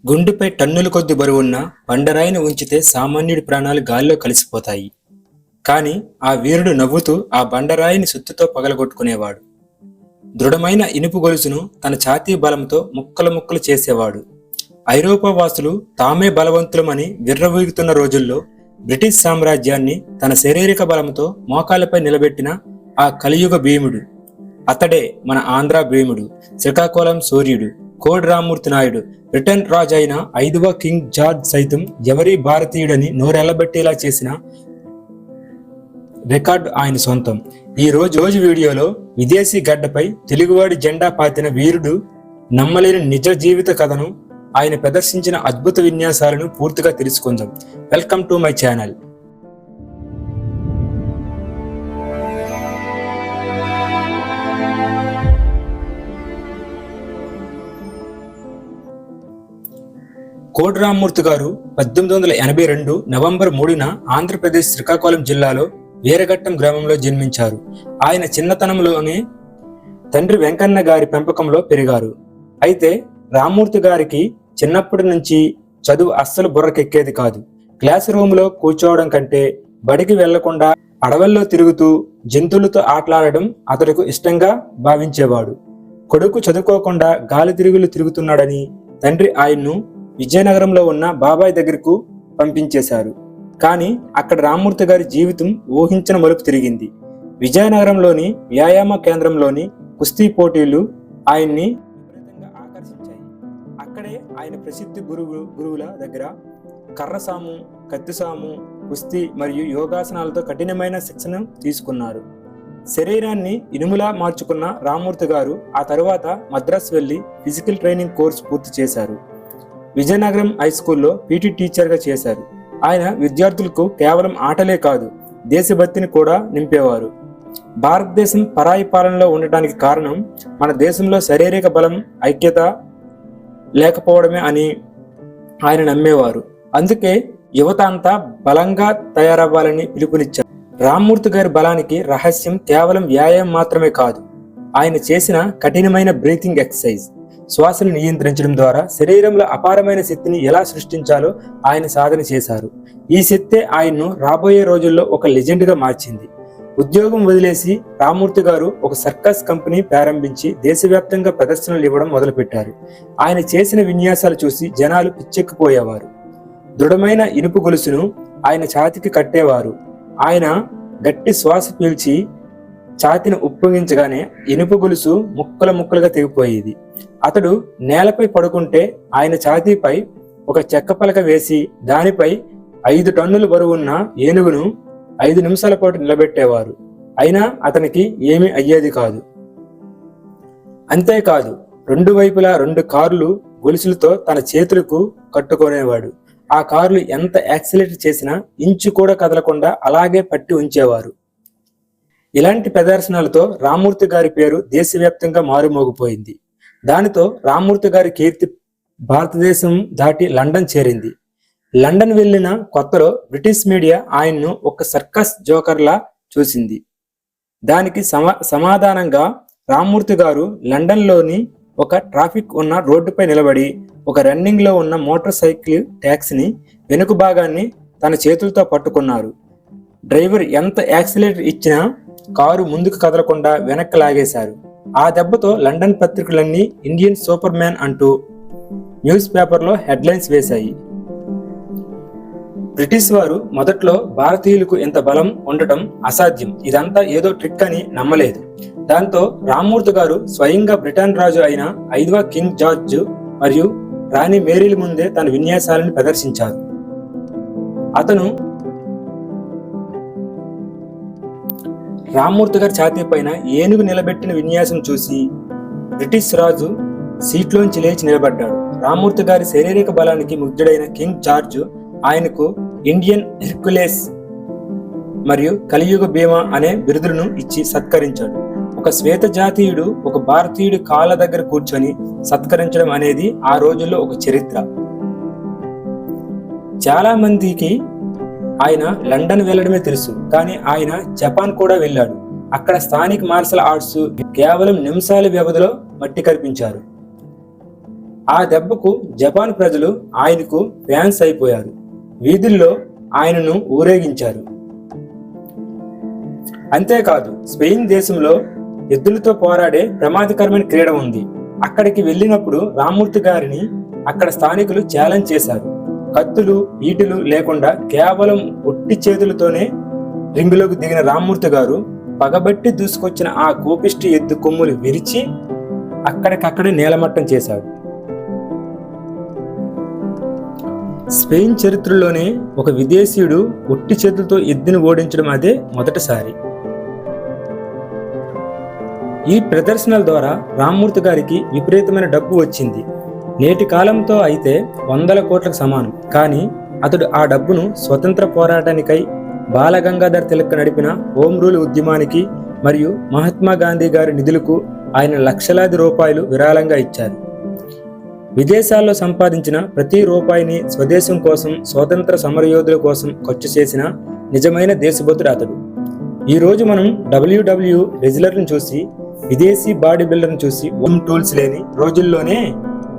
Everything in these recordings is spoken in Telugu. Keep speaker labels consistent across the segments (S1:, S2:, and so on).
S1: గుండెపై టన్నుల కొద్ది బరువున్న బండరాయిని ఉంచితే సామాన్యుడి ప్రాణాలు గాల్లో కలిసిపోతాయి. కాని ఆ వీరుడు నవ్వుతూ ఆ బండరాయిని సుత్తుతో పగలగొట్టుకునేవాడు. దృఢమైన ఇనుపు గొలుసును తన ఛాతీ బలంతో ముక్కలు ముక్కలు చేసేవాడు. ఐరోపా వాసులు తామే బలవంతులమని విర్రవీగుతున్న రోజుల్లో బ్రిటిష్ సామ్రాజ్యాన్ని తన శారీరక బలంతో మోకాలపై నిలబెట్టిన ఆ కలియుగ భీముడు, అతడే మన ఆంధ్ర భీముడు, శ్రీకాకుళం సూర్యుడు, కోడి రామ్మూర్తి నాయుడు. బ్రిటన్ రాజు అయిన 5వ కింగ్ జార్జ్ సైతం ఎవరి భారతీయుడని నోరెళ్లబెట్టేలా చేసిన రికార్డు ఆయన సొంతం. ఈ రోజు వీడియోలో విదేశీ గడ్డపై తెలుగువాడి జెండా పాతిన వీరుడు నమ్మలేని నిజ జీవిత కథను, ఆయన ప్రదర్శించిన అద్భుత విన్యాసాలను పూర్తిగా తెలుసుకుందాం. Welcome to my channel. కోడి రామ్మూర్తి గారు 1882 నవంబర్ 3న ఆంధ్రప్రదేశ్ శ్రీకాకుళం జిల్లాలో వీరఘట్టం గ్రామంలో జన్మించారు. ఆయన చిన్నతనంలోనే తండ్రి వెంకన్న గారి పెంపకంలో పెరిగారు. అయితే రామ్మూర్తి గారికి చిన్నప్పటి నుంచి చదువు అస్సలు బుర్రకెక్కేది కాదు. క్లాస్ రూమ్లో కూర్చోవడం కంటే బడికి వెళ్లకుండా అడవుల్లో తిరుగుతూ జంతువులతో ఆటలాడడం అతడికి ఇష్టంగా భావించేవాడు. కొడుకు చదువుకోకుండా గాలి తిరుగులు తిరుగుతున్నాడని తండ్రి ఆయన్ను విజయనగరంలో ఉన్న బాబాయ్ దగ్గరకు పంపించేశారు. కానీ అక్కడ రామ్మూర్తి గారి జీవితం ఊహించిన మలుపు తిరిగింది. విజయనగరంలోని వ్యాయామ కేంద్రంలోని కుస్తీ పోటీలు ఆయన్ని విపరీతంగా ఆకర్షించాయి. అక్కడే ఆయన ప్రసిద్ధ గురువుల దగ్గర కర్రసాము, కత్తిసాము, కుస్తీ మరియు యోగాసనాలతో కఠినమైన శిక్షణ తీసుకున్నారు. శరీరాన్ని ఇనుములా మార్చుకున్న రామ్మూర్తి గారు ఆ తరువాత మద్రాసు వెళ్లి ఫిజికల్ ట్రైనింగ్ కోర్సు పూర్తి చేశారు. విజయనగరం హై స్కూల్లో పీటీ టీచర్గా చేశారు. ఆయన విద్యార్థులకు కేవలం ఆటలే కాదు, దేశభక్తిని కూడా నింపేవారు. భారతదేశం పరాయి పాలనలో ఉండటానికి కారణం మన దేశంలో శారీరక బలం, ఐక్యత లేకపోవడమే అని ఆయన నమ్మేవారు. అందుకే యువత అంతా బలంగా తయారవ్వాలని పిలుపునిచ్చారు. రామ్మూర్తి గారి బలానికి రహస్యం కేవలం వ్యాయామం మాత్రమే కాదు, ఆయన చేసిన కఠినమైన బ్రీతింగ్ ఎక్సర్సైజ్. శ్వాసను నియంత్రించడం ద్వారా శరీరంలో అపారమైన శక్తిని ఎలా సృష్టించాలో ఆయన సాధన చేశారు. ఈ శక్తే ఆయన్ను రాబోయే రోజుల్లో ఒక లెజెండ్గా మార్చింది. ఉద్యోగం వదిలేసి రామ్మూర్తి గారు ఒక సర్కస్ కంపెనీ ప్రారంభించి దేశవ్యాప్తంగా ప్రదర్శనలు ఇవ్వడం మొదలుపెట్టారు. ఆయన చేసిన విన్యాసాలు చూసి జనాలు పిచ్చెక్కిపోయేవారు. దృఢమైన ఇనుపు గొలుసును ఆయన ఛాతీకి కట్టేవారు. ఆయన గట్టి శ్వాస పీల్చి ఛాతీని ఉప్పొంగించగానే ఇనుపు గొలుసు ముక్కలు ముక్కలుగా తెగిపోయేది. అతడు నేలపై పడుకుంటే ఆయన ఛాతీపై ఒక చెక్క పలక వేసి దానిపై 5 టన్నుల బరువున్న ఏనుగును 5 నిమిషాల పాటు నిలబెట్టేవారు. అయినా అతనికి ఏమీ అయ్యేది కాదు. అంతేకాదు, 2 వైపులా 2 కార్లు గొలుసులతో తన చేతులకు కట్టుకునేవాడు. ఆ కార్లు ఎంత యాక్సిలేటర్ చేసినా ఇంచు కూడా కదలకుండా అలాగే పట్టి ఉంచేవారు. ఇలాంటి ప్రదర్శనలతో రామ్మూర్తి గారి పేరు దేశవ్యాప్తంగా మారుమోగిపోయింది. దానితో రామ్మూర్తి గారి కీర్తి భారతదేశం దాటి లండన్ చేరింది. లండన్ వెళ్లిన కొత్తలో బ్రిటిష్ మీడియా ఆయన్ను ఒక సర్కస్ జోకర్లా చూసింది. దానికి సమాధానంగా రామ్మూర్తి గారు లండన్లోని ఒక ట్రాఫిక్ ఉన్న రోడ్డుపై నిలబడి ఒక రన్నింగ్ లో ఉన్న మోటార్ సైకిల్ ట్యాక్సీని వెనుక భాగాన్ని తన చేతులతో పట్టుకున్నారు. డ్రైవర్ ఎంత యాక్సిలేటర్ ఇచ్చినా కారు ముందుకు కదలకుండా వెనక్కి లాగేశారు. ఆ దెబ్బతో లండన్ పత్రికలన్నీ ఇండియన్ సూపర్ మ్యాన్ అంటూ న్యూస్ పేపర్లో హెడ్లైన్స్ వేశాయి. బ్రిటిష్ వారు మొదట్లో భారతీయులకు ఇంత బలం ఉండటం అసాధ్యం, ఇదంతా ఏదో ట్రిక్ అని నమ్మలేదు. దాంతో రామ్మూర్తి గారు స్వయంగా బ్రిటన్ రాజు అయిన 5వ కింగ్ జార్జ్ మరియు రాణి మేరీల ముందే తన విన్యాసాలను ప్రదర్శించారు. అతను రామ్మూర్తి గారి ఛాతీ పైన ఏనుగు నిలబెట్టిన విన్యాసం చూసి బ్రిటిష్ రాజు సీట్లోంచి లేచి నిలబడ్డాడు. రామ్మూర్తి గారి శారీరక బలానికి ముగ్ధుడైన కింగ్ జార్జ్ ఆయనకు ఇండియన్ హెర్క్యులేస్ మరియు కలియుగ భీమా అనే బిరుదులను ఇచ్చి సత్కరించాడు. ఒక శ్వేత జాతీయుడు ఒక భారతీయుడి కాళ్ళ దగ్గర కూర్చొని సత్కరించడం అనేది ఆ రోజుల్లో ఒక చరిత్ర. చాలా మందికి ఆయన లండన్ వెళ్లడమే తెలుసు, కానీ ఆయన జపాన్ కూడా వెళ్ళాడు. అక్కడ స్థానిక మార్షల్ ఆర్ట్స్ కేవలం నిమిషాల వ్యవధిలో మట్టి కరిపించారు. ఆ దెబ్బకు జపాన్ ప్రజలు ఆయనకు ఫ్యాన్స్ అయిపోయారు. వీధుల్లో ఆయనను ఊరేగించారు. అంతేకాదు, స్పెయిన్ దేశంలో ఎద్దులతో పోరాడే ప్రమాదకరమైన క్రీడ ఉంది. అక్కడికి వెళ్ళినప్పుడు రామ్మూర్తి గారిని అక్కడ స్థానికులు ఛాలెంజ్ చేశారు. కత్తులు, ఈటులు లేకుండా కేవలం ఒట్టి చేతులతోనే రింగులోకి దిగిన రామ్మూర్తి గారు పగబట్టి దూసుకొచ్చిన ఆ కోపిష్టి ఎద్దు కొమ్ములు విరిచి అక్కడికక్కడే నేలమట్టం చేశాడు. స్పెయిన్ చరిత్రలోనే ఒక విదేశీయుడు ఒట్టి చేతులతో ఎద్దును ఓడించడం అదే మొదటిసారి. ఈ ప్రదర్శనల ద్వారా రామ్మూర్తి గారికి విపరీతమైన డబ్బు వచ్చింది. నేటి కాలంతో అయితే 100 కోట్లకు సమానం. కానీ అతడు ఆ డబ్బును స్వతంత్ర పోరాటానికై బాలగంగాధర్ తిలక్ నడిపిన హోమ్ రూల్ ఉద్యమానికి మరియు మహాత్మా గాంధీ గారి నిధులకు ఆయన లక్షలాది రూపాయలు విరాళంగా ఇచ్చారు. విదేశాల్లో సంపాదించిన ప్రతి రూపాయిని స్వదేశం కోసం, స్వాతంత్ర సమరయోధుల కోసం ఖర్చు చేసిన నిజమైన దేశభక్తుడు అతడు. ఈరోజు మనం WWE రెజ్లర్ను చూసి, విదేశీ బాడీ బిల్డర్ను చూసి హోమ్ టూల్స్ లేని రోజుల్లోనే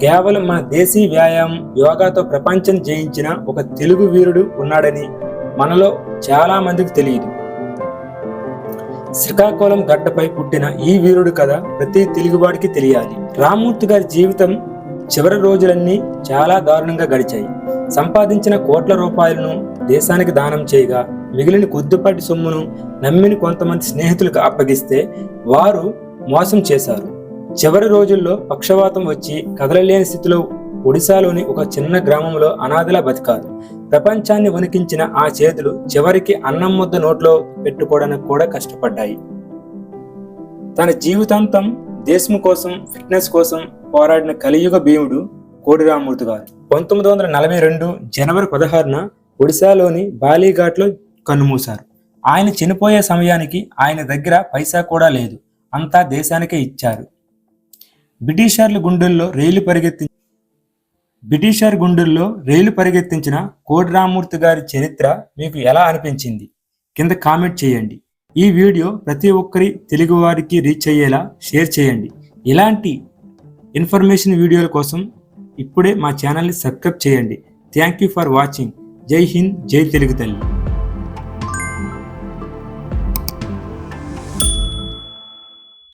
S1: కేవలం మన దేశీ వ్యాయామం యోగాతో ప్రపంచం జయించిన ఒక తెలుగు వీరుడు ఉన్నాడని మనలో చాలా మందికి తెలియదు. శ్రీకాకుళం గడ్డపై పుట్టిన ఈ వీరుడు కథ ప్రతి తెలుగువాడికి తెలియాలి. రామ్మూర్తి గారి జీవితం చివరి రోజులన్నీ చాలా దారుణంగా గడిచాయి. సంపాదించిన కోట్ల రూపాయలను దేశానికి దానం చేయగా మిగిలిన కొద్దిపాటి సొమ్మును నమ్మిన కొంతమంది స్నేహితులకు అప్పగిస్తే వారు మోసం చేశారు. చివరి రోజుల్లో పక్షవాతం వచ్చి కదలలేని స్థితిలో ఒడిశాలోని ఒక చిన్న గ్రామంలో అనాథలా బతికారు. ప్రపంచాన్ని వణికించిన ఆ చేతులు చివరికి అన్నం ముద్ద నోట్లో పెట్టుకోవడానికి కూడా కష్టపడ్డాయి. తన జీవితాంతం దేశం కోసం, ఫిట్నెస్ కోసం పోరాడిన కలియుగ భీముడు కోడి రామ్మూర్తి గారు 1942 జనవరి 16న ఒడిశాలోని బాలీఘాట్లో కన్నుమూశారు. ఆయన చనిపోయే సమయానికి ఆయన దగ్గర పైసా కూడా లేదు. అంతా దేశానికే ఇచ్చారు. బ్రిటిషర్ గుండెల్లో రైలు పరిగెత్తించిన కోడి రామ్మూర్తి గారి చరిత్ర మీకు ఎలా అనిపించింది? కింద కామెంట్ చేయండి. ఈ వీడియో ప్రతి ఒక్కరి తెలుగు వారికి రీచ్ అయ్యేలా షేర్ చేయండి. ఇలాంటి ఇన్ఫర్మేషన్ వీడియోల కోసం ఇప్పుడే మా ఛానల్ని సబ్స్క్రైబ్ చేయండి. Thank you for watching. జై హింద్, జై తెలుగు తల్లి.